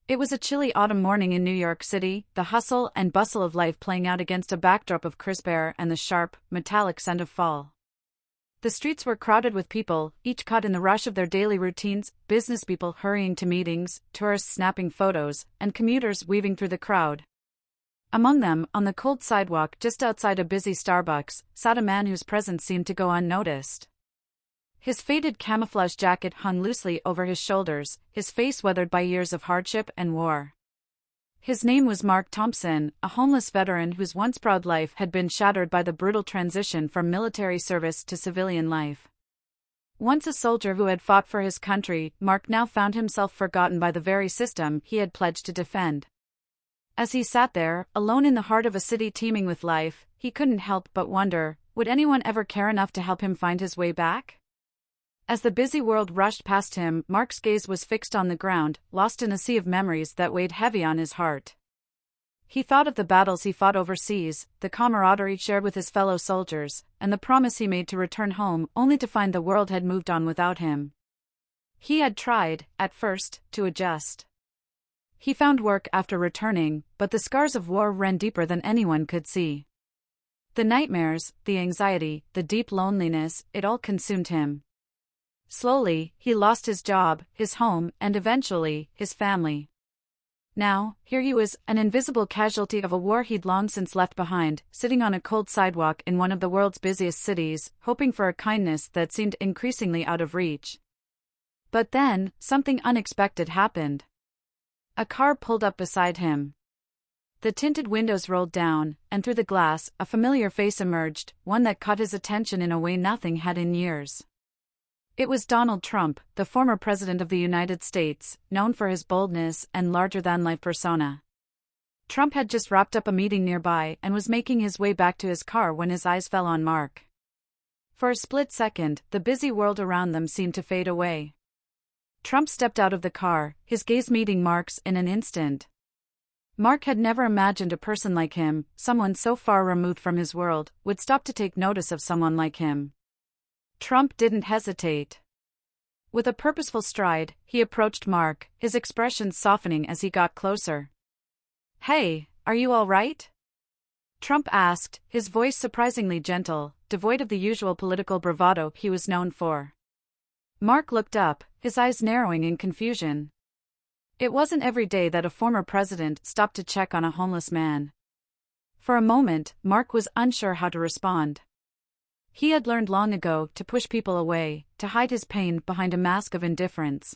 It was a chilly autumn morning in New York City, the hustle and bustle of life playing out against a backdrop of crisp air and the sharp, metallic scent of fall. The streets were crowded with people, each caught in the rush of their daily routines, business people hurrying to meetings, tourists snapping photos, and commuters weaving through the crowd. Among them, on the cold sidewalk just outside a busy Starbucks, sat a man whose presence seemed to go unnoticed. His faded camouflage jacket hung loosely over his shoulders, his face weathered by years of hardship and war. His name was Thompson, a homeless veteran whose once proud life had been shattered by the brutal transition from military service to civilian life. Once a soldier who had fought for his country, Mark now found himself forgotten by the very system he had pledged to defend. As he sat there, alone in the heart of a city teeming with life, he couldn't help but wonder, would anyone ever care enough to help him find his way back? As the busy world rushed past him, Mark's gaze was fixed on the ground, lost in a sea of memories that weighed heavy on his heart. He thought of the battles he fought overseas, the camaraderie shared with his fellow soldiers, and the promise he made to return home only to find the world had moved on without him. He had tried, at first, to adjust. He found work after returning, but the scars of war ran deeper than anyone could see. The nightmares, the anxiety, the deep loneliness, it all consumed him. Slowly, he lost his job, his home, and eventually, his family. Now, here he was, an invisible casualty of a war he'd long since left behind, sitting on a cold sidewalk in one of the world's busiest cities, hoping for a kindness that seemed increasingly out of reach. But then, something unexpected happened. A car pulled up beside him. The tinted windows rolled down, and through the glass, a familiar face emerged, one that caught his attention in a way nothing had in years. It was Donald Trump, the former president of the United States, known for his boldness and larger-than-life persona. Trump had just wrapped up a meeting nearby and was making his way back to his car when his eyes fell on Mark. For a split second, the busy world around them seemed to fade away. Trump stepped out of the car, his gaze meeting Mark's in an instant. Mark had never imagined a person like him, someone so far removed from his world, would stop to take notice of someone like him. Trump didn't hesitate. With a purposeful stride, he approached Mark, his expression softening as he got closer. "Hey, are you all right?" Trump asked, his voice surprisingly gentle, devoid of the usual political bravado he was known for. Mark looked up, his eyes narrowing in confusion. It wasn't every day that a former president stopped to check on a homeless man. For a moment, Mark was unsure how to respond. He had learned long ago to push people away, to hide his pain behind a mask of indifference.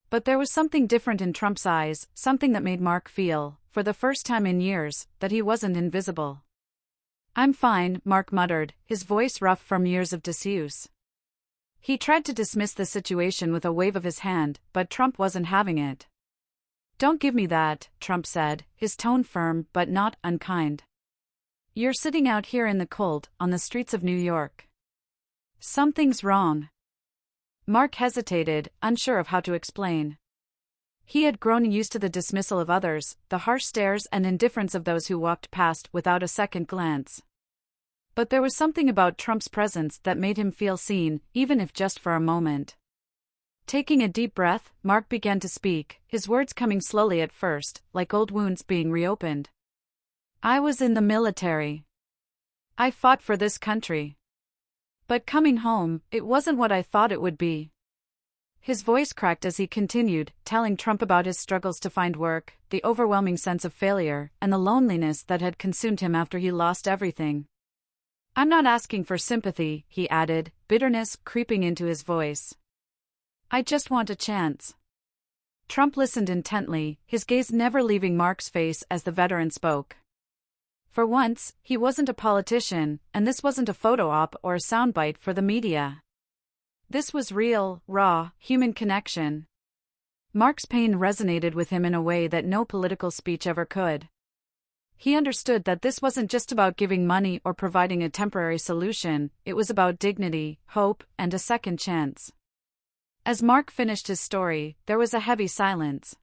But there was something different in Trump's eyes, something that made Mark feel, for the first time in years, that he wasn't invisible. "I'm fine," Mark muttered, his voice rough from years of disuse. He tried to dismiss the situation with a wave of his hand, but Trump wasn't having it. "Don't give me that," Trump said, his tone firm but not unkind. "You're sitting out here in the cold, on the streets of New York. Something's wrong." Mark hesitated, unsure of how to explain. He had grown used to the dismissal of others, the harsh stares and indifference of those who walked past without a second glance. But there was something about Trump's presence that made him feel seen, even if just for a moment. Taking a deep breath, Mark began to speak, his words coming slowly at first, like old wounds being reopened. "I was in the military. I fought for this country. But coming home, it wasn't what I thought it would be." His voice cracked as he continued, telling Trump about his struggles to find work, the overwhelming sense of failure, and the loneliness that had consumed him after he lost everything. "I'm not asking for sympathy," he added, bitterness creeping into his voice. "I just want a chance." Trump listened intently, his gaze never leaving Mark's face as the veteran spoke. For once, he wasn't a politician, and this wasn't a photo op or a soundbite for the media. This was real, raw, human connection. Mark's pain resonated with him in a way that no political speech ever could. He understood that this wasn't just about giving money or providing a temporary solution, it was about dignity, hope, and a second chance. As Mark finished his story, there was a heavy silence.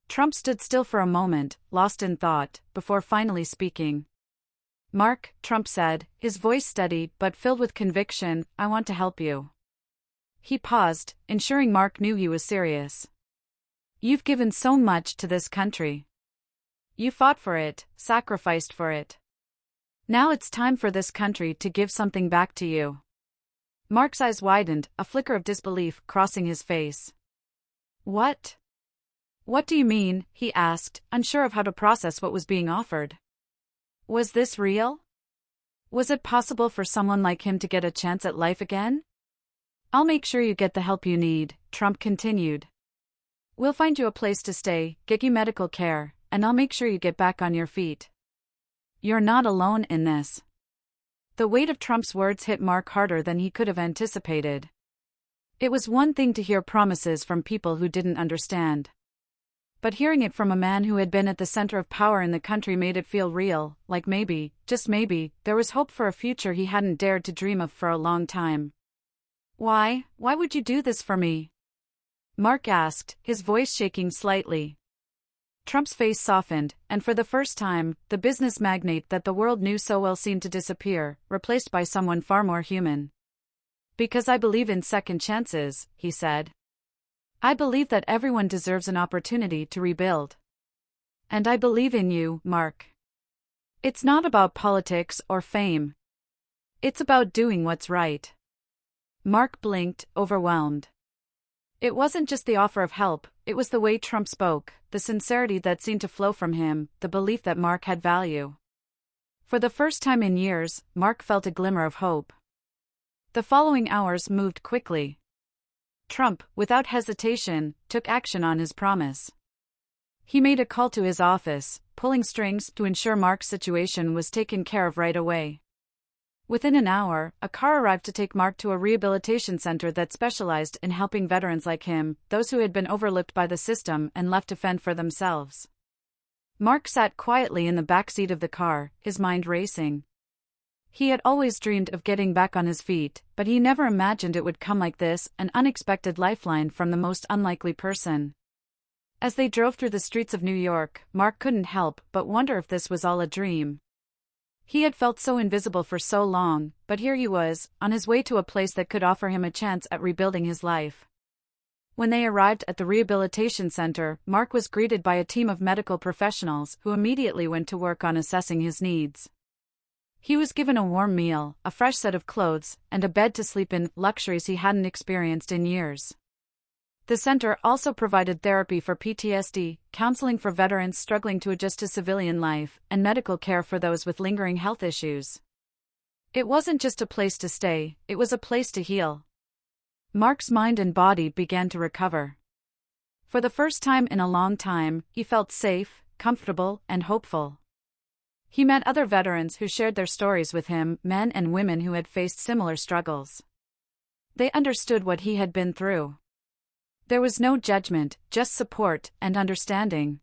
Trump stood still for a moment, lost in thought, before finally speaking. "Mark," Trump said, his voice steady but filled with conviction, "I want to help you." He paused, ensuring Mark knew he was serious. You've given so much to this country. You fought for it, sacrificed for it. Now it's time for this country to give something back to you. Mark's eyes widened, a flicker of disbelief crossing his face. What? What do you mean? He asked, unsure of how to process what was being offered. Was this real? Was it possible for someone like him to get a chance at life again? I'll make sure you get the help you need, Trump continued. We'll find you a place to stay, get you medical care, and I'll make sure you get back on your feet. You're not alone in this. The weight of Trump's words hit Mark harder than he could have anticipated. It was one thing to hear promises from people who didn't understand. But hearing it from a man who had been at the center of power in the country made it feel real, like maybe, just maybe, there was hope for a future he hadn't dared to dream of for a long time. Why would you do this for me? Mark asked, his voice shaking slightly. Trump's face softened, and for the first time, the business magnate that the world knew so well seemed to disappear, replaced by someone far more human. Because I believe in second chances, he said. I believe that everyone deserves an opportunity to rebuild. And I believe in you, Mark. It's not about politics or fame. It's about doing what's right. Mark blinked, overwhelmed. It wasn't just the offer of help, it was the way Trump spoke, the sincerity that seemed to flow from him, the belief that Mark had value. For the first time in years, Mark felt a glimmer of hope. The following hours moved quickly. Trump, without hesitation, took action on his promise. He made a call to his office, pulling strings to ensure Mark's situation was taken care of right away. Within an hour, a car arrived to take Mark to a rehabilitation center that specialized in helping veterans like him, those who had been overlooked by the system and left to fend for themselves. Mark sat quietly in the back seat of the car, his mind racing. He had always dreamed of getting back on his feet, but he never imagined it would come like this, an unexpected lifeline from the most unlikely person. As they drove through the streets of New York, Mark couldn't help but wonder if this was all a dream. He had felt so invisible for so long, but here he was, on his way to a place that could offer him a chance at rebuilding his life. When they arrived at the rehabilitation center, Mark was greeted by a team of medical professionals who immediately went to work on assessing his needs. He was given a warm meal, a fresh set of clothes, and a bed to sleep in, luxuries he hadn't experienced in years. The center also provided therapy for PTSD, counseling for veterans struggling to adjust to civilian life, and medical care for those with lingering health issues. It wasn't just a place to stay, it was a place to heal. Mark's mind and body began to recover. For the first time in a long time, he felt safe, comfortable, and hopeful. He met other veterans who shared their stories with him, men and women who had faced similar struggles. They understood what he had been through. There was no judgment, just support and understanding.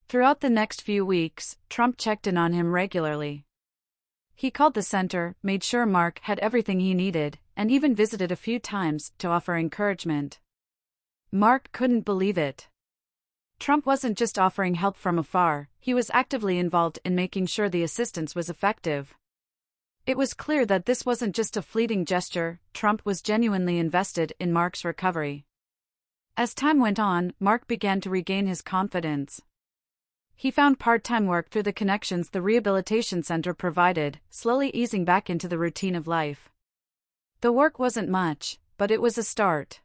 Throughout the next few weeks, Trump checked in on him regularly. He called the center, made sure Mark had everything he needed, and even visited a few times to offer encouragement. Mark couldn't believe it. Trump wasn't just offering help from afar, he was actively involved in making sure the assistance was effective. It was clear that this wasn't just a fleeting gesture, Trump was genuinely invested in Mark's recovery. As time went on, Mark began to regain his confidence. He found part-time work through the connections the rehabilitation center provided, slowly easing back into the routine of life. The work wasn't much, but it was a start.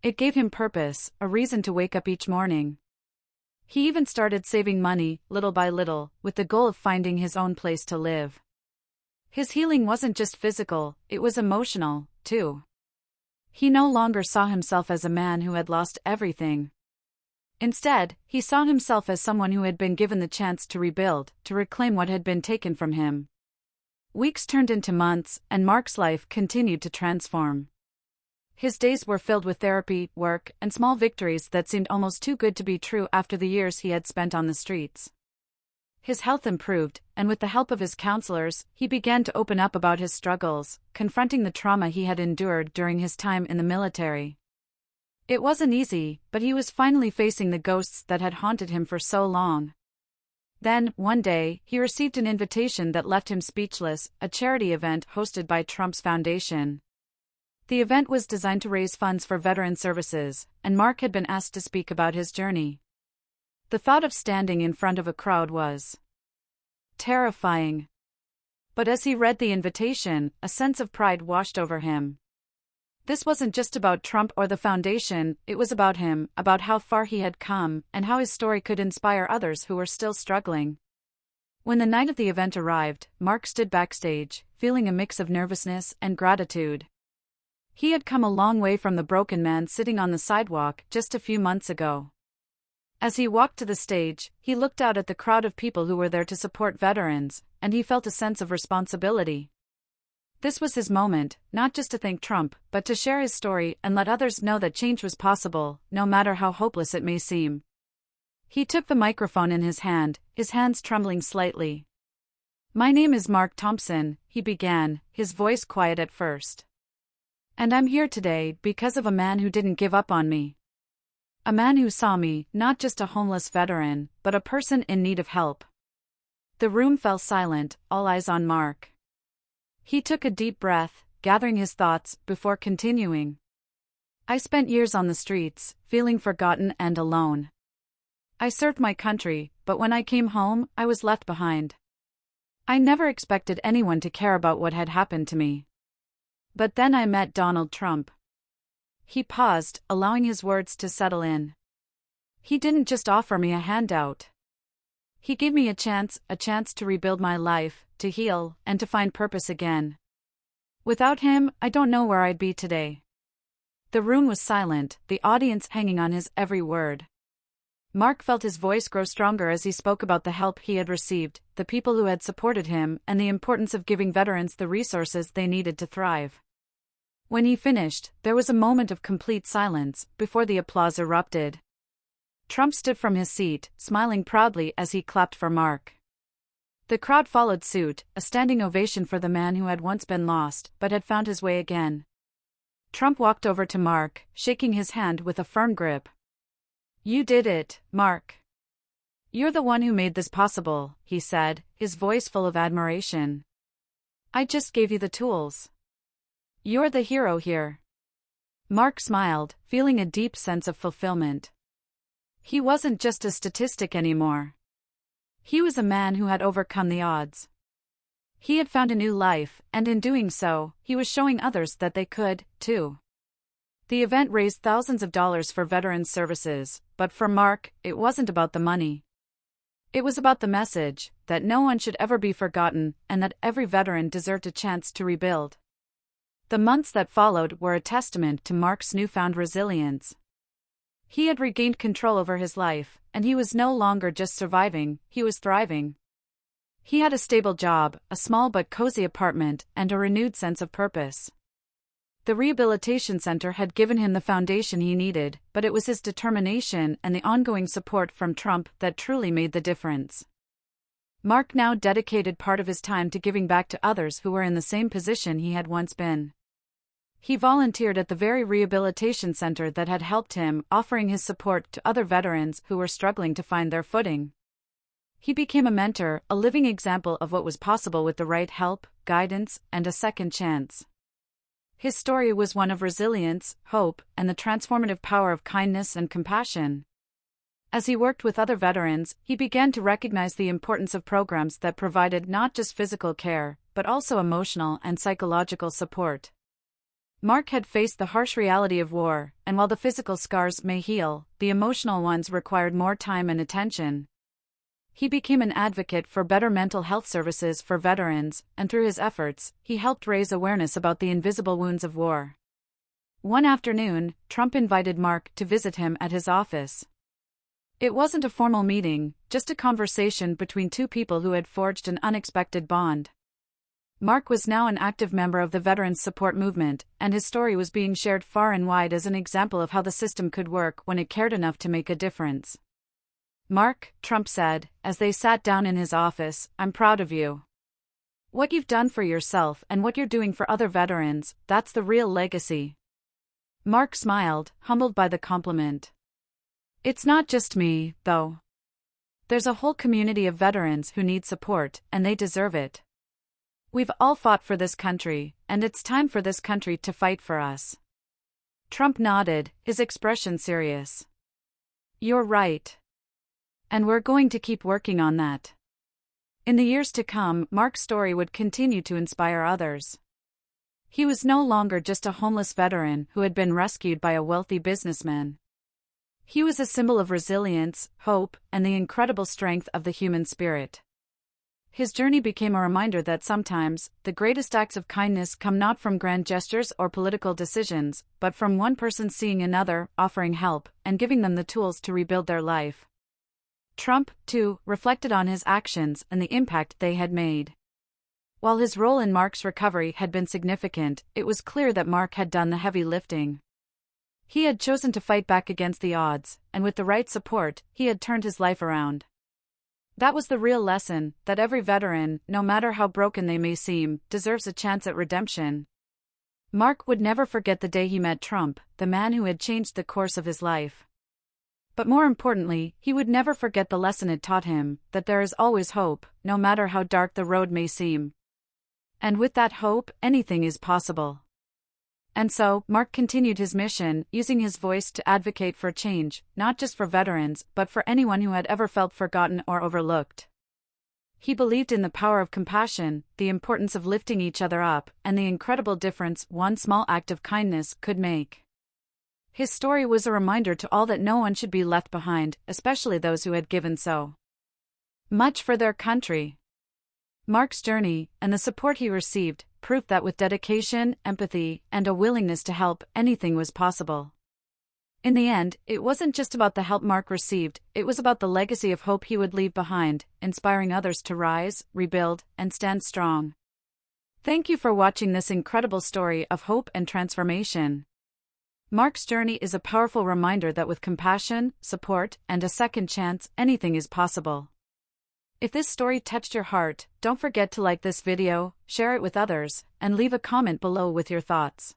It gave him purpose, a reason to wake up each morning. He even started saving money, little by little, with the goal of finding his own place to live. His healing wasn't just physical, it was emotional, too. He no longer saw himself as a man who had lost everything. Instead, he saw himself as someone who had been given the chance to rebuild, to reclaim what had been taken from him. Weeks turned into months, and Mark's life continued to transform. His days were filled with therapy, work, and small victories that seemed almost too good to be true after the years he had spent on the streets. His health improved, and with the help of his counselors, he began to open up about his struggles, confronting the trauma he had endured during his time in the military. It wasn't easy, but he was finally facing the ghosts that had haunted him for so long. Then, one day, he received an invitation that left him speechless, a charity event hosted by Trump's foundation. The event was designed to raise funds for veteran services, and Mark had been asked to speak about his journey. The thought of standing in front of a crowd was terrifying. But as he read the invitation, a sense of pride washed over him. This wasn't just about Trump or the foundation, it was about him, about how far he had come, and how his story could inspire others who were still struggling. When the night of the event arrived, Mark stood backstage, feeling a mix of nervousness and gratitude. He had come a long way from the broken man sitting on the sidewalk just a few months ago. As he walked to the stage, he looked out at the crowd of people who were there to support veterans, and he felt a sense of responsibility. This was his moment, not just to thank Trump, but to share his story and let others know that change was possible, no matter how hopeless it may seem. He took the microphone in his hands trembling slightly. "My name is Mark Thompson," he began, his voice quiet at first. "And I'm here today because of a man who didn't give up on me. A man who saw me, not just a homeless veteran, but a person in need of help." The room fell silent, all eyes on Mark. He took a deep breath, gathering his thoughts, before continuing. "I spent years on the streets, feeling forgotten and alone. I served my country, but when I came home, I was left behind. I never expected anyone to care about what had happened to me. But then I met Donald Trump." He paused, allowing his words to settle in. "He didn't just offer me a handout. He gave me a chance to rebuild my life, to heal, and to find purpose again. Without him, I don't know where I'd be today." The room was silent, the audience hanging on his every word. Mark felt his voice grow stronger as he spoke about the help he had received, the people who had supported him, and the importance of giving veterans the resources they needed to thrive. When he finished, there was a moment of complete silence, before the applause erupted. Trump stood from his seat, smiling proudly as he clapped for Mark. The crowd followed suit, a standing ovation for the man who had once been lost, but had found his way again. Trump walked over to Mark, shaking his hand with a firm grip. "You did it, Mark. You're the one who made this possible," he said, his voice full of admiration. "I just gave you the tools. You're the hero here." Mark smiled, feeling a deep sense of fulfillment. He wasn't just a statistic anymore. He was a man who had overcome the odds. He had found a new life, and in doing so, he was showing others that they could, too. The event raised thousands of dollars for veterans' services, but for Mark, it wasn't about the money. It was about the message, that no one should ever be forgotten, and that every veteran deserved a chance to rebuild. The months that followed were a testament to Mark's newfound resilience. He had regained control over his life, and he was no longer just surviving, he was thriving. He had a stable job, a small but cozy apartment, and a renewed sense of purpose. The rehabilitation center had given him the foundation he needed, but it was his determination and the ongoing support from Trump that truly made the difference. Mark now dedicated part of his time to giving back to others who were in the same position he had once been. He volunteered at the very rehabilitation center that had helped him, offering his support to other veterans who were struggling to find their footing. He became a mentor, a living example of what was possible with the right help, guidance, and a second chance. His story was one of resilience, hope, and the transformative power of kindness and compassion. As he worked with other veterans, he began to recognize the importance of programs that provided not just physical care, but also emotional and psychological support. Mark had faced the harsh reality of war, and while the physical scars may heal, the emotional ones required more time and attention. He became an advocate for better mental health services for veterans, and through his efforts, he helped raise awareness about the invisible wounds of war. One afternoon, Trump invited Mark to visit him at his office. It wasn't a formal meeting, just a conversation between two people who had forged an unexpected bond. Mark was now an active member of the Veterans Support Movement, and his story was being shared far and wide as an example of how the system could work when it cared enough to make a difference. "Mark," Trump said, as they sat down in his office, "I'm proud of you. What you've done for yourself and what you're doing for other veterans, that's the real legacy." Mark smiled, humbled by the compliment. "It's not just me, though. There's a whole community of veterans who need support, and they deserve it. We've all fought for this country, and it's time for this country to fight for us. Trump nodded, his expression serious. You're right. And we're going to keep working on that. In the years to come, Mark's story would continue to inspire others. He was no longer just a homeless veteran who had been rescued by a wealthy businessman. He was a symbol of resilience, hope, and the incredible strength of the human spirit. His journey became a reminder that sometimes, the greatest acts of kindness come not from grand gestures or political decisions, but from one person seeing another, offering help, and giving them the tools to rebuild their life. Trump, too, reflected on his actions and the impact they had made. While his role in Mark's recovery had been significant, it was clear that Mark had done the heavy lifting. He had chosen to fight back against the odds, and with the right support, he had turned his life around. That was the real lesson, that every veteran, no matter how broken they may seem, deserves a chance at redemption. Mark would never forget the day he met Trump, the man who had changed the course of his life. But more importantly, he would never forget the lesson it taught him, that there is always hope, no matter how dark the road may seem. And with that hope, anything is possible. And so, Mark continued his mission, using his voice to advocate for change, not just for veterans, but for anyone who had ever felt forgotten or overlooked. He believed in the power of compassion, the importance of lifting each other up, and the incredible difference one small act of kindness could make. His story was a reminder to all that no one should be left behind, especially those who had given so much for their country. Mark's journey, and the support he received, proved that with dedication, empathy, and a willingness to help, anything was possible. In the end, it wasn't just about the help Mark received, it was about the legacy of hope he would leave behind, inspiring others to rise, rebuild, and stand strong. Thank you for watching this incredible story of hope and transformation. Mark's journey is a powerful reminder that with compassion, support, and a second chance, anything is possible. If this story touched your heart, don't forget to like this video, share it with others, and leave a comment below with your thoughts.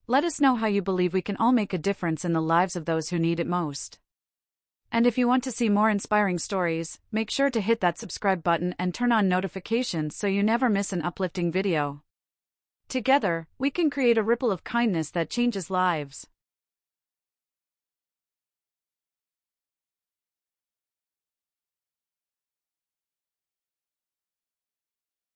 Let us know how you believe we can all make a difference in the lives of those who need it most. And if you want to see more inspiring stories, make sure to hit that subscribe button and turn on notifications so you never miss an uplifting video. Together, we can create a ripple of kindness that changes lives.